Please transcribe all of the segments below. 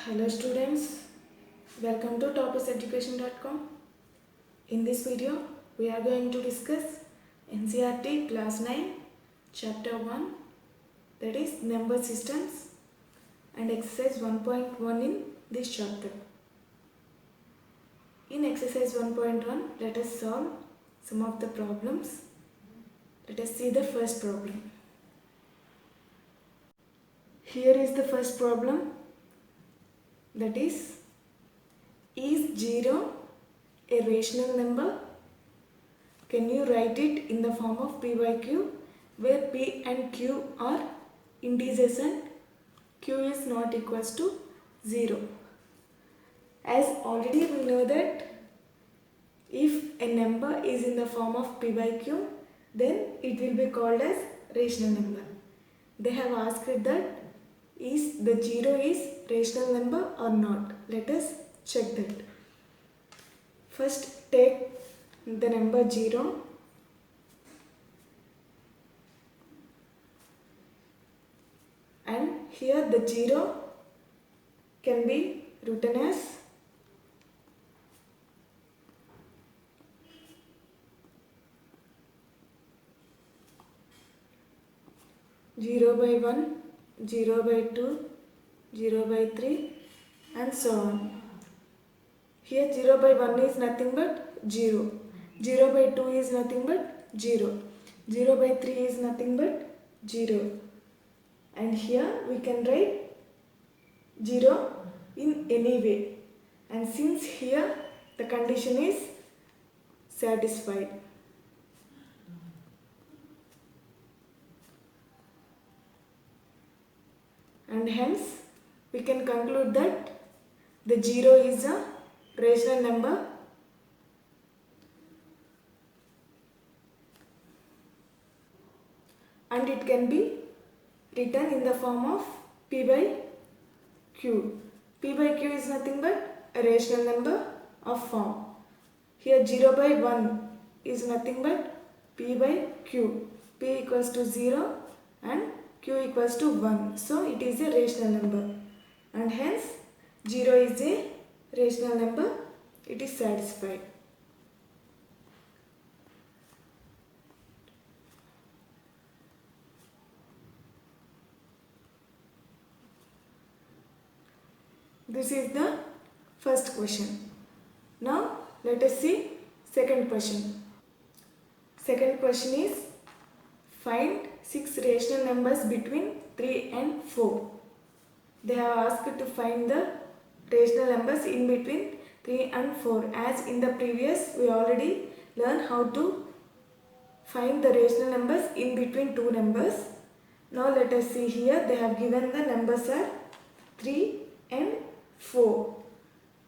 Hello students, welcome to topiseducation.com. In this video, we are going to discuss NCERT Class 9 Chapter 1, that is Number Systems, and Exercise 1.1 in this chapter. In Exercise 1.1, let us solve some of the problems. Let us see the first problem. Here is the first problem. That is 0 a rational number? Can you write it in the form of p by q, where p and q are integers and q is not equals to 0? As already we know that if a number is in the form of p by q, then it will be called as rational number. They have asked that is the 0 is rational number or not. Let us check that. First take the number 0 and here the 0 can be written as 0 by 1, 0 by 2, 0 by 3 and so on. Here 0 by 1 is nothing but 0, 0 by 2 is nothing but 0, 0 by 3 is nothing but 0, and here we can write 0 in any way, and since here the condition is satisfied. And hence we can conclude that the 0 is a rational number and it can be written in the form of p by q. P by q is nothing but a rational number of form. Here 0 by 1 is nothing but p by q. P equals to 0 and q equals to 1. So it is a rational number and hence 0 is a rational number. It is satisfied. This is the first question. Now let us see second question. Second question is find 6 rational numbers between 3 and 4. They have asked to find the rational numbers in between 3 and 4. As in the previous we already learned how to find the rational numbers in between two numbers. Now let us see here they have given the numbers are 3 and 4.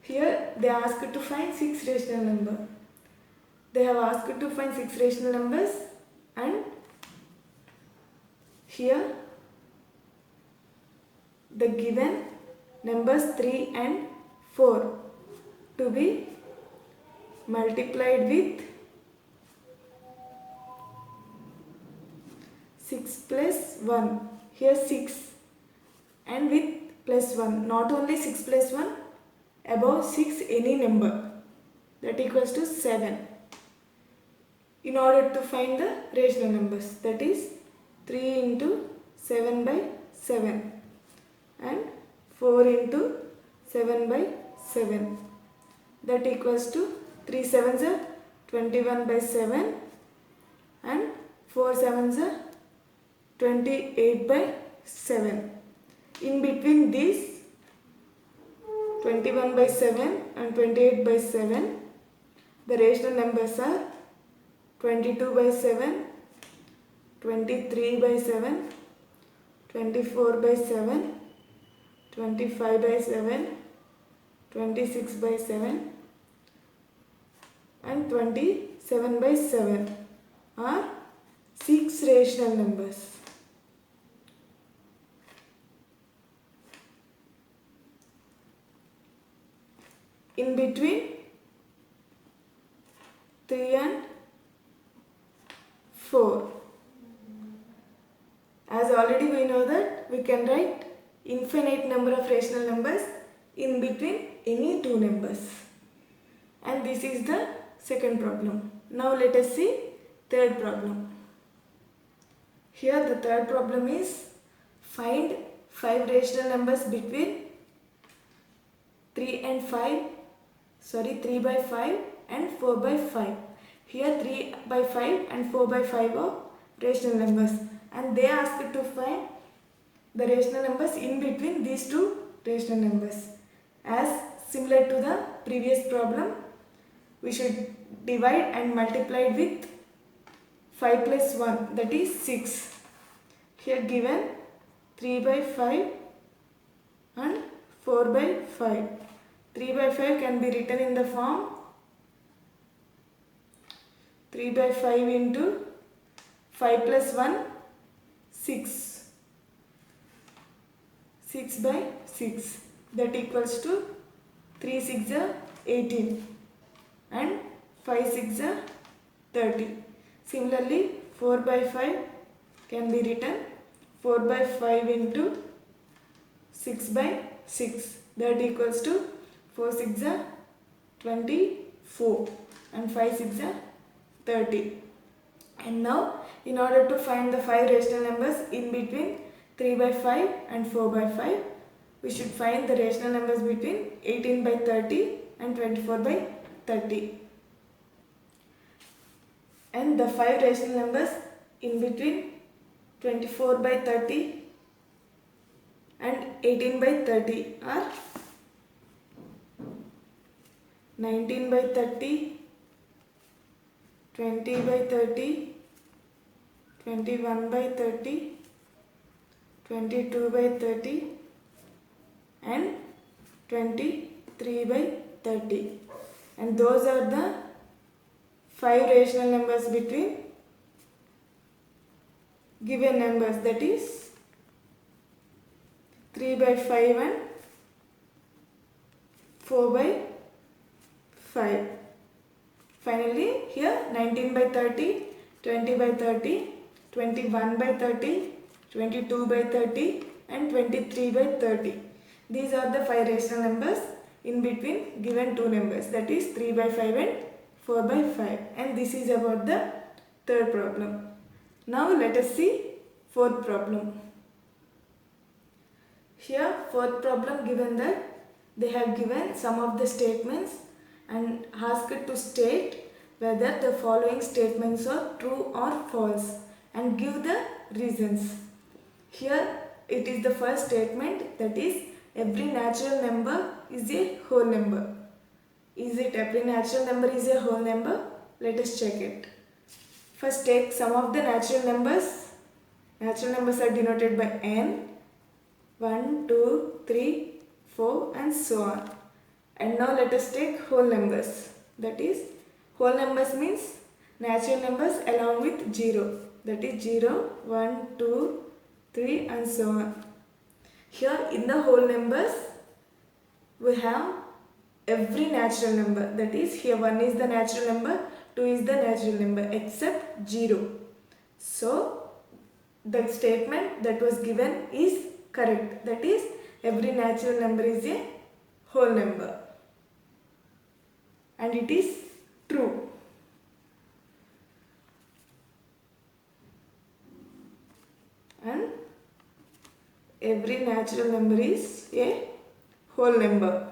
Here they are asked to find 6 rational numbers. They have asked to find 6 rational numbers and here the given numbers 3 and 4 to be multiplied with 6 plus 1. Here 6 and with plus 1. Not only 6 plus 1, above 6 any number, that equals to 7. In order to find the rational numbers, that is 3 into 7 by 7 and 4 into 7 by 7, that equals to 3 sevens are 21 by 7 and 4 sevens are 28 by 7. In between these 21 by 7 and 28 by 7, the rational numbers are 22 by 7, 23 by 7, 24 by 7, 25 by 7, 26 by 7 and 27 by 7 are 6 rational numbers. In between 3 and 4. As already we know that we can write infinite number of rational numbers in between any two numbers. And this is the second problem. Now let us see third problem. Here the third problem is find 5 rational numbers between 3 by 5 and 4 by 5. Here 3 by 5 and 4 by 5 are rational numbers, and they asked to find the rational numbers in between these two rational numbers. As similar to the previous problem, we should divide and multiply it with 5 plus 1, that is 6. Here given 3 by 5 and 4 by 5. 3 by 5 can be written in the form 3 by 5 into 5 plus 1, 6. 6 by 6, that equals to 3 6 are 18 and 5 6 are 30. Similarly, 4 by 5 can be written 4 by 5 into 6 by 6, that equals to 4 6 are 24 and 5 6 are 30. And now in order to find the 5 rational numbers in between 3 by 5 and 4 by 5, we should find the rational numbers between 18 by 30 and 24 by 30. And the 5 rational numbers in between 24 by 30 and 18 by 30 are 19 by 30, 20 by 30, 21 by 30, 22 by 30 and 23 by 30. And those are the 5 rational numbers between given numbers, that is 3 by 5 and 4 by 5. Finally, here 19 by 30, 20 by 30, 21 by 30, 22 by 30 and 23 by 30. These are the 5 rational numbers in between given two numbers, that is 3 by 5 and 4 by 5. And this is about the third problem. Now let us see fourth problem. Here fourth problem, given that they have given some of the statements and asked to state whether the following statements are true or false and give the reasons. Here it is the first statement, that is every natural number is a whole number. Is it every natural number is a whole number? Let us check it. First take some of the natural numbers. Natural numbers are denoted by n, 1, 2, 3, 4 and so on. And now let us take whole numbers. That is, whole numbers means natural numbers along with 0. That is 0, 1, 2, 3 and so on. Here in the whole numbers we have every natural number. That is, here 1 is the natural number, 2 is the natural number except 0. So the statement that was given is correct. That is, every natural number is a whole number. And it is true. And every natural number is a whole number.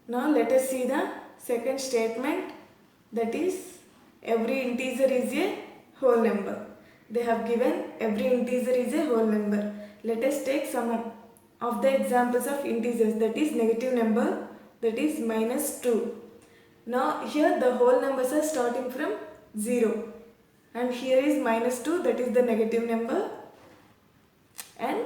Now let us see the second statement, that is every integer is a whole number. They have given every integer is a whole number. Let us take some of the examples of integers, that is negative number, that is -2. Now here the whole numbers are starting from 0 and here is -2, that is the negative number, and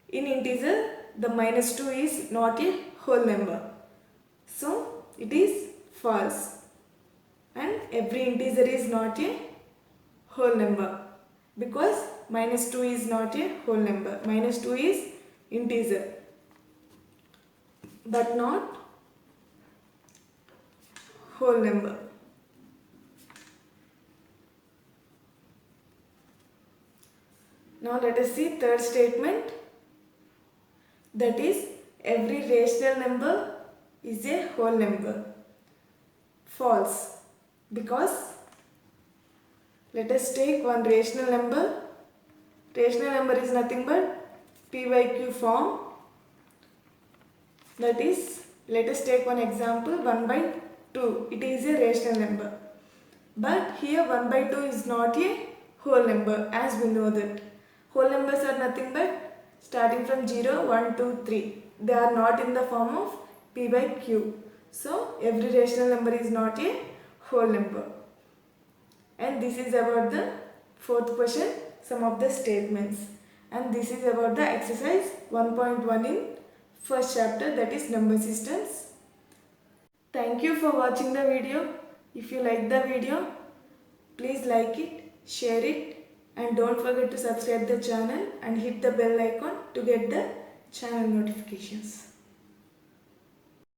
in integer the -2 is not a whole number. So it is false, and every integer is not a whole number because -2 is not a whole number. -2 is integer but not whole number. Now let us see third statement, that is every rational number is a whole number. False, because let us take one rational number. Rational number is nothing but p by q form. That is, let us take one example, 1 by 2. It is a rational number. But here 1 by 2 is not a whole number, as we know that. Whole numbers are nothing but starting from 0, 1, 2, 3. They are not in the form of p by q. So every rational number is not a whole number. And this is about the fourth question, some of the statements. And this is about the exercise 1.1 in first chapter, that is number systems. Thank you for watching the video. If you like the video, please like it, share it, and don't forget to subscribe the channel and hit the bell icon to get the channel notifications.